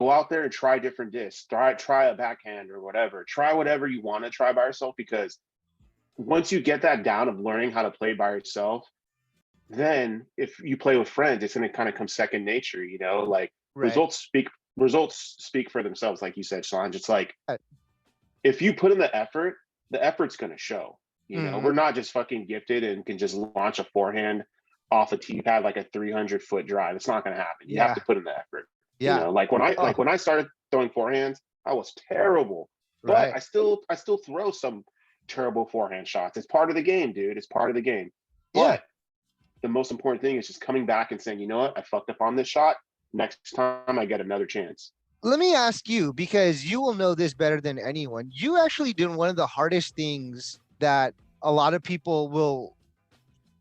go out there and try different discs, try a backhand or whatever, try whatever you want to try by yourself, because once you get that down of learning how to play by yourself, then if you play with friends, it's going to kind of come second nature, you know, like Right. results speak for themselves. Like you said, Sanj, it's like, Uh, if you put in the effort's going to show, you know, mhm. we're not just fucking gifted and can just launch a forehand off a TPad like a 300-foot drive. It's not going to happen. You have Yeah. to put in the effort. You Yeah. know, like when Oh, I started throwing forehands, I was terrible, but right. I still throw some terrible forehand shots. It's part of the game, dude. It's part of the game. Yeah. But the most important thing is just coming back and saying, you know what, I fucked up on this shot. Next time I get another chance. Let me ask you, because you will know this better than anyone. You actually did one of the hardest things that a lot of people will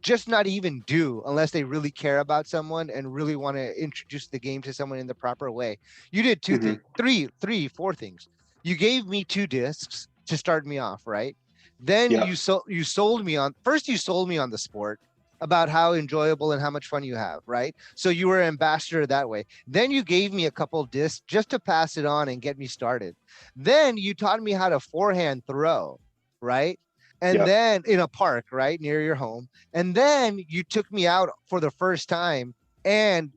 just not even do unless they really care about someone and really want to introduce the game to someone in the proper way. You did two Mm-hmm. things, four things. You gave me two discs to start me off, right? Then Yep. you sold me on, first you sold me on the sport about how enjoyable and how much fun you have, right? So you were an ambassador that way. Then you gave me a couple discs just to pass it on and get me started. Then you taught me how to forehand throw, right? And Yep. then in a park, right near your home. And then you took me out for the first time and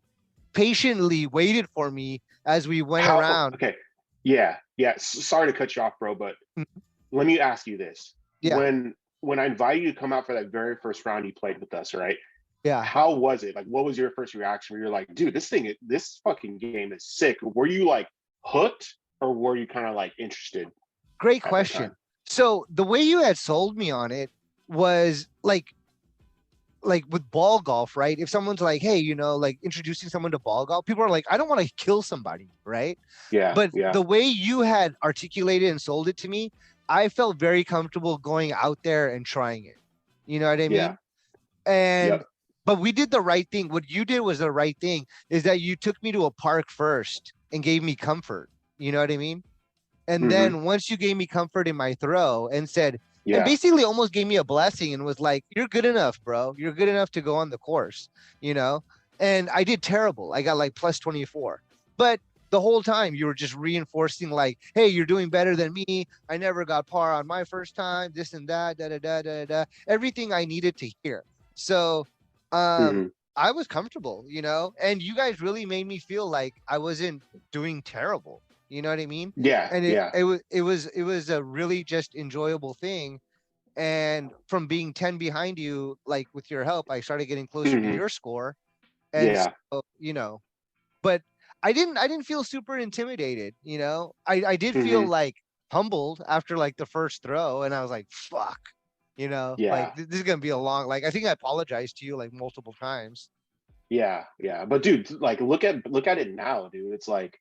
patiently waited for me as we went How? around. Okay. Yeah. Yeah. Sorry to cut you off, bro, but let me ask you this: Yeah, when I invited you to come out for that very first round you played with us, right? yeah. How was it? Like, what was your first reaction? Where you're like, dude, this fucking game is sick. Were you like hooked, or were you kind of like interested Great at that question. time? So the way you had sold me on it was like with ball golf, right? If someone's like, hey, like introducing someone to ball golf, people are like, I don't want to kill somebody, right? Yeah. But Yeah. the way you had articulated and sold it to me, I felt very comfortable going out there and trying it. You know what I Yeah. mean? And Yep. but we did the right thing. What you did was the right thing, is that you took me to a park first and gave me comfort. You know what I mean? And Mm-hmm. then once you gave me comfort in my throw and said, and Yeah. basically almost gave me a blessing and was like, you're good enough, bro. You're good enough to go on the course, you know? And I did terrible. I got like plus 24. But the whole time you were just reinforcing, like, hey, you're doing better than me. I never got par on my first time, this and that, da da da da da. Everything I needed to hear. So Mm-hmm. I was comfortable, and you guys really made me feel like I wasn't doing terrible. You know what I mean? Yeah. And Yeah. it was a really just enjoyable thing. And from being 10 behind you, like with your help, I started getting closer to Mm-hmm. your score. And Yeah. so, but I didn't feel super intimidated. I did feel Mm-hmm. like humbled after like the first throw, and I was like, fuck, like Yeah. this is gonna be a long, like, I think I apologized to you like multiple times. Yeah. Yeah. But dude, like, look at it now, dude. It's like,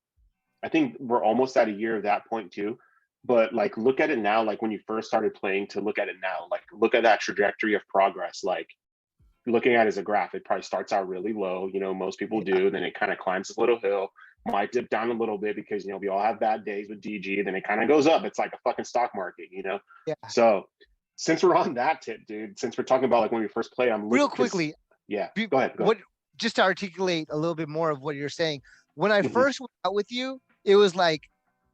I think we're almost at a year of that point too. But like, look at it now, like when you first started playing to look at it now, like look at that trajectory of progress. Like looking at it as a graph, it probably starts out really low. You know, most people Yeah. do. Then it kind of climbs this little hill, might dip down a little bit because, you know, we all have bad days with DG. Then it kind of goes up. It's like a fucking stock market, you know? Yeah. So since we're on that tip, dude, since we're talking about like when we first play, I'm Real looking because, quickly, yeah, go ahead. Go ahead. what just to articulate a little bit more of what you're saying. When I Mm-hmm. first went out with you, it was like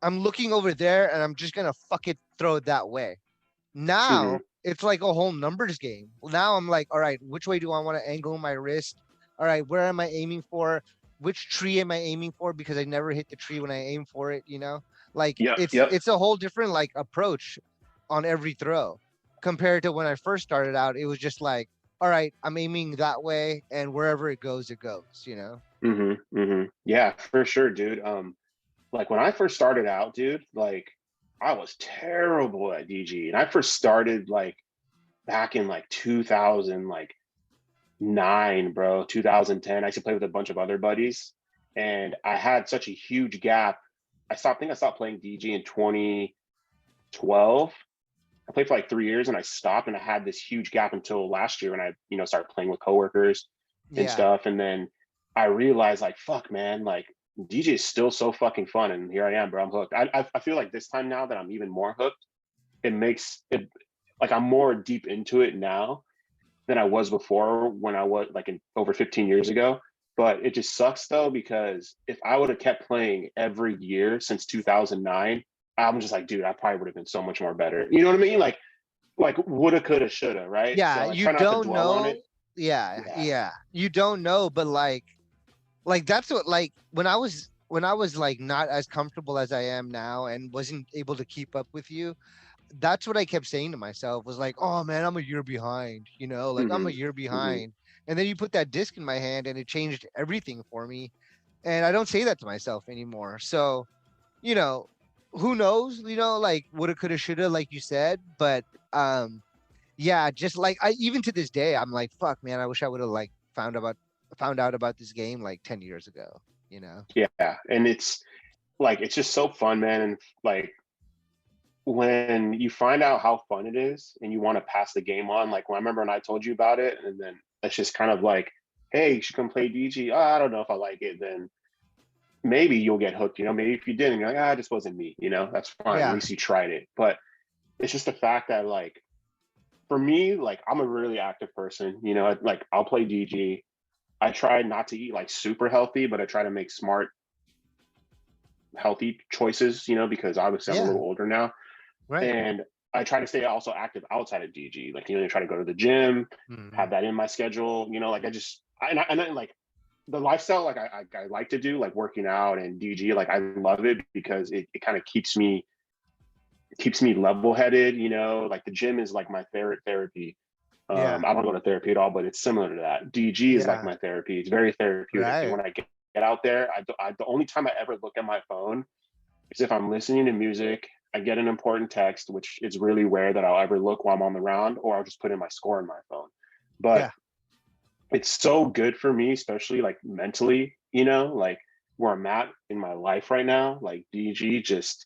I'm looking over there and I'm just gonna fuck it throw it that way. Mm-hmm. Now it's like a whole numbers game. Now I'm like, all right, which way do I want to angle my wrist? All right, where am I aiming for? Which tree am I aiming for? Because I never hit the tree when I aim for it, Like Yep. it's Yep. it's a whole different like approach on every throw compared to when I first started out. It was just like, all right, I'm aiming that way and wherever it goes. Mm-hmm. Mm-hmm. Yeah, for sure, dude. Like when I first started out, dude, like I was terrible at DG. And I first started like back in like 2000, like nine, bro, 2010. I used to play with a bunch of other buddies. And I had such a huge gap. I think I stopped playing DG in 2012. I played for like 3 years and I stopped, and I had this huge gap until last year when I, you know, started playing with coworkers and Yeah. stuff. And then I realized like, fuck, man, like DJ is still so fucking fun. And here I am, bro. I'm hooked. I feel like this time now that I'm even more hooked, it makes it like I'm more deep into it now than I was before when I was like in over 15 years ago. But it just sucks though, because if I would have kept playing every year since 2009, I'm just like, dude, I probably would have been so much more better. You know what I mean? Like woulda, coulda, shoulda, right? Yeah, So I you try not to don't dwell on know. it. Yeah, Yeah. yeah. You don't know, but like that's what, like when I was like not as comfortable as I am now and wasn't able to keep up with you, that's what I kept saying to myself was like, oh man, I'm a year behind, you know, like I'm a Hmm. year Hmm. behind. And then you put that disc in my hand and it changed everything for me. And I don't say that to myself anymore. So, you know, who knows, you know, like woulda, coulda, shoulda, like you said. But yeah, just like I even to this day, I'm like, fuck man, I wish I would have like found out about this game like 10 years ago, you know? Yeah. And it's like, it's just so fun, man. And like, when you find out how fun it is and you want to pass the game on, like when I remember when I told you about it, and then it's just kind of like, hey, you should come play DG. Oh, I don't know if I like it. Then maybe you'll get hooked. You know, maybe if you didn't, you're like, ah, it just wasn't me. You know, that's fine. At Yeah. least you tried it. But it's just the fact that like for me, like I'm a really active person. You know, like I'll play DG. I try not to eat like super healthy, but I try to make smart, healthy choices. You know, because obviously I'm a Yeah. little older now. Right. And I try to stay also active outside of DG. Like, you know, I try to go to the gym, Mhm. have that in my schedule. You know, like and then like the lifestyle, like I like to do, like working out and DG. Like I love it because it kind of keeps me level headed. You know, like the gym is like my favorite therapy. Yeah. I don't go to therapy at all, but it's similar to that. DG is like Yeah. my therapy. It's very therapeutic. And Right. when I get out there, the only time I ever look at my phone is if I'm listening to music, I get an important text, which is really rare that I'll ever look while I'm on the round, or I'll just put in my score in my phone. But Yeah. it's so good for me, especially like mentally, you know, like where I'm at in my life right now. Like DG, just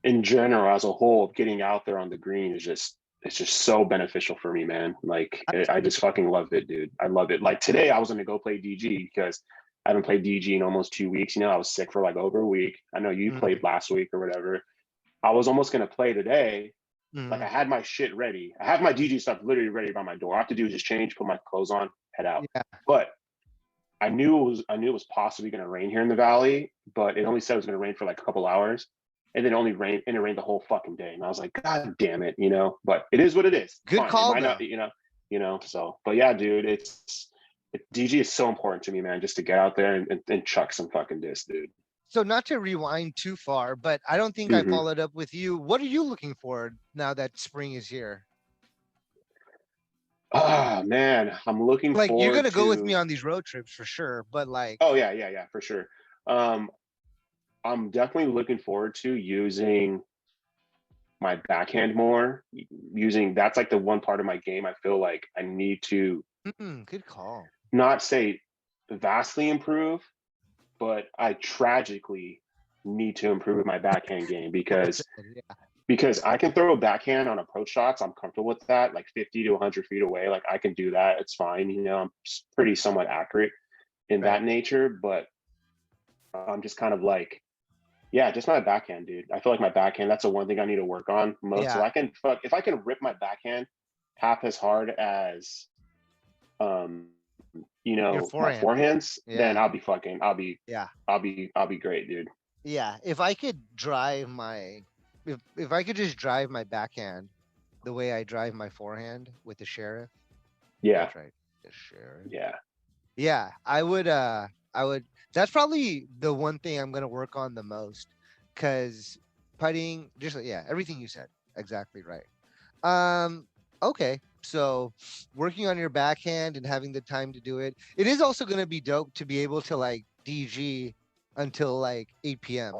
in general, as a whole, getting out there on the green is just, it's just so beneficial for me, man. Like I just fucking love it, dude. I love it. Like today, I was gonna go play DG because I haven't played DG in almost 2 weeks. You know, I was sick for like over a week. I know you Mm, played last week or whatever. I was almost gonna play today. Like mm, I had my shit ready. I have my DG stuff literally ready by my door. All I have to do is just change, put my clothes on, head out. yeah. But I knew it was possibly gonna rain here in the valley, but it only said it was gonna rain for like a couple hours. And then it rained the whole fucking day. And I was like, God damn it, you know. But it is what it is. It's Good fine. It call might not, though. so but yeah, dude, DG is so important to me, man, just to get out there and chuck some fucking disc, dude. So not to rewind too far, but I don't think I Mm-hmm. followed up with you. What are you looking for now that spring is here? Ah, man, I'm looking Like you're forward gonna go with me to. on these road trips for sure, but like, Oh yeah, yeah, yeah, for sure. Um, I'm definitely looking forward to using my backhand more. Using That's like the one part of my game I feel like I need to good call. not say vastly improve, but I tragically need to improve my backhand game Well because said. Yeah. I can throw a backhand on approach shots. I'm comfortable with that, like 50 to 100 feet away. Like I can do that. It's fine. You know, I'm pretty somewhat accurate in Right. that nature, but I'm just kind of like, yeah, just my backhand, dude. I feel like my backhand, that's the one thing I need to work on most. So Yeah. I can if I can rip my backhand half as hard as um Your my forehand. forehands, then Yeah. Yeah. I'll be great, dude. Yeah. If I could drive my, if I could just drive my backhand the way I drive my forehand with the sheriff. Yeah, That's right. The sheriff. yeah. Yeah, I would, that's probably the one thing I'm gonna work on the most. Cause putting, just yeah, everything you said. Exactly right. Okay. So working on your backhand and having the time to do it. It is also gonna be dope to be able to like DG until like 8 p.m.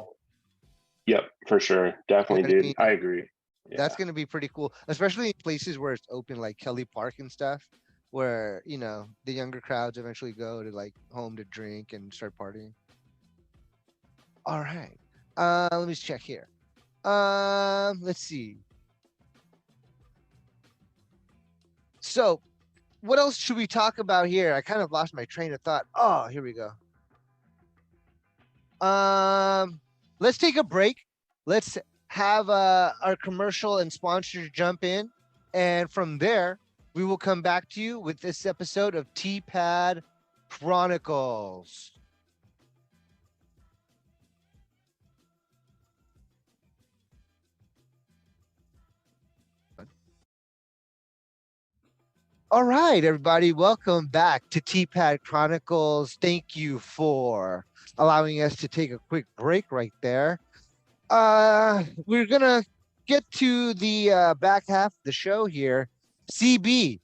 Yep, for sure. You Definitely, know what I dude. I mean? agree. That's Yeah. gonna be pretty cool, especially in places where it's open like Kelly Park and stuff, where you know the younger crowds eventually go to like home to drink and start partying. All right. Let me just check here. Let's see. So, what else should we talk about here? I kind of lost my train of thought. Oh, here we go. Let's take a break. Let's have our commercial and sponsors jump in, and from there we will come back to you with this episode of TPad Chronicles. All right, everybody, welcome back to TPad Chronicles. Thank you for allowing us to take a quick break right there. We're gonna get to the back half of the show here. CB,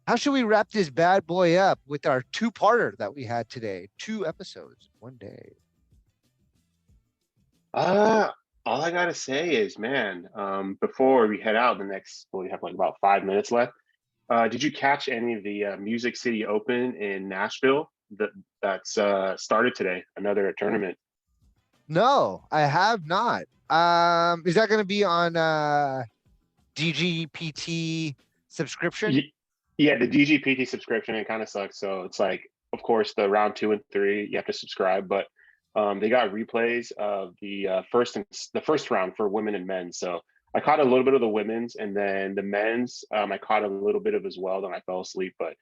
how should we wrap this bad boy up with our two-parter that we had today? 2 episodes, 1 day. All I gotta say is, man, before we head out, we have like about 5 minutes left. Did you catch any of the Music City Open in Nashville that's started today? Another tournament. No, I have not. Is that going to be on DGPT subscription? Yeah, the DGPT subscription, it kind of sucks. So it's like, of course, the round 2 and 3, you have to subscribe, but they got replays of the first round for women and men. So I caught a little bit of the women's, and then the men's, I caught a little bit of as well. Then I fell asleep, but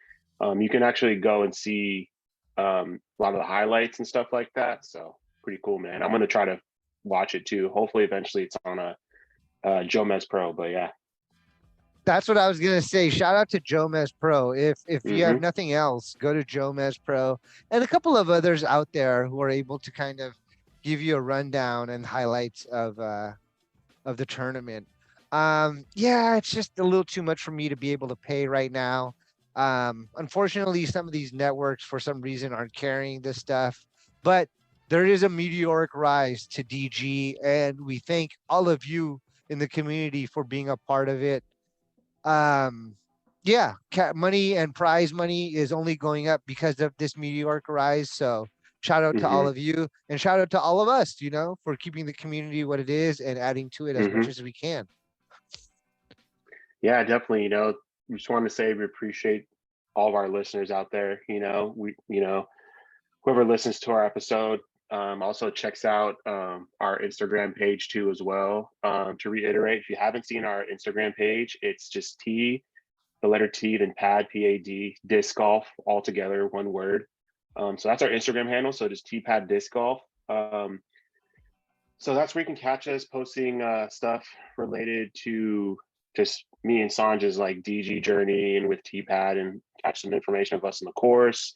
you can actually go and see a lot of the highlights and stuff like that. So pretty cool, man. I'm gonna try to watch it too. Hopefully, eventually, it's on a Jomez Pro. But yeah, that's what I was gonna say. Shout out to Jomez Pro. If you have nothing else, go to Jomez Pro and a couple of others out there who are able to kind of give you a rundown and highlights of the tournament. Yeah, it's just a little too much for me to be able to pay right now. Unfortunately, some of these networks for some reason aren't carrying this stuff, but there is a meteoric rise to DG, and we thank all of you in the community for being a part of it. Yeah, money and prize money is only going up because of this meteoric rise. So shout out to all of you, and shout out to all of us, for keeping the community what it is and adding to it as much as we can. Yeah, definitely. We just want to say we appreciate all of our listeners out there. Whoever listens to our episode also checks out our Instagram page too as well. To reiterate, if you haven't seen our Instagram page, it's just the letter T, then pad, PAD, disc golf, all together, one word. So that's our Instagram handle. So just TPad disc golf. So that's where you can catch us posting stuff related to just me and Sanj's like DG journey and with TPad, and catch some information of us in the course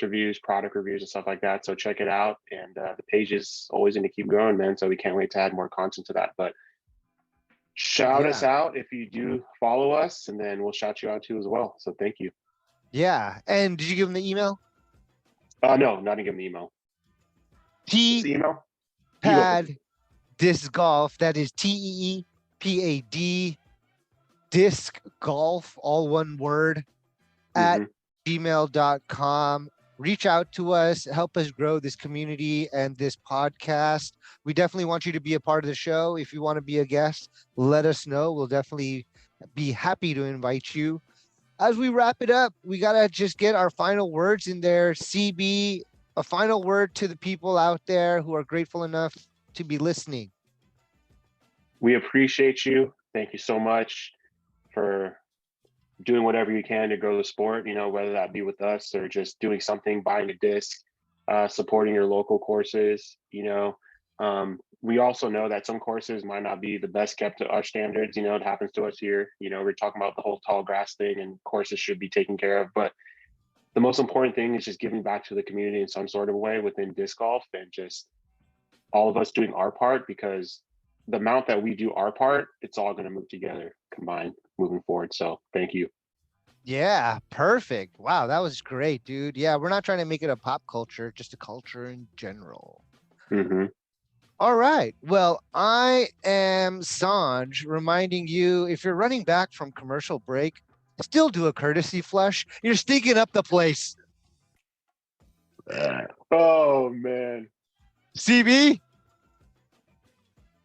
reviews, product reviews, and stuff like that. So check it out. And the page is always going to keep growing, man. So we can't wait to add more content to that. But shout us out if you do follow us, and then we'll shout you out too as well. So thank you. Yeah. And did you give them the email? No, not to give them the email. TPad disc golf. That is TEEPAD disc golf, all one word, at gmail.com. Reach out to us, help us grow this community and this podcast. We definitely want you to be a part of the show. If you want to be a guest, let us know. We'll definitely be happy to invite you. As we wrap it up, we got to just get our final words in there. CB, a final word to the people out there who are grateful enough to be listening. We appreciate you. Thank you so much for doing whatever you can to grow the sport, whether that be with us or just doing something, buying a disc, supporting your local courses. We also know that some courses might not be the best kept to our standards. It happens to us here. We're talking about the whole tall grass thing, and courses should be taken care of. But the most important thing is just giving back to the community in some sort of way within disc golf, and just all of us doing our part, because the amount that we do our part, it's all going to move together, combined, moving forward. So thank you. Yeah, perfect. Wow, that was great, dude. Yeah, we're not trying to make it a pop culture, just a culture in general. All right. Well, I am Sanj, reminding you, if you're running back from commercial break, still do a courtesy flush. You're stinking up the place. Oh, man. CB?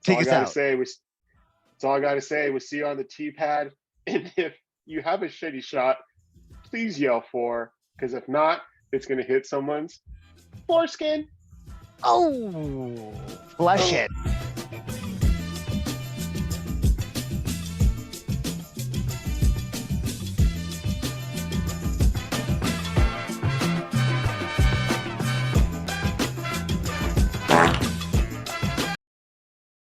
Take us out. That's all I got to say. We'll see you on the TPad. And if you have a shitty shot, please yell for, because if not, it's going to hit someone's foreskin. Oh, flush it.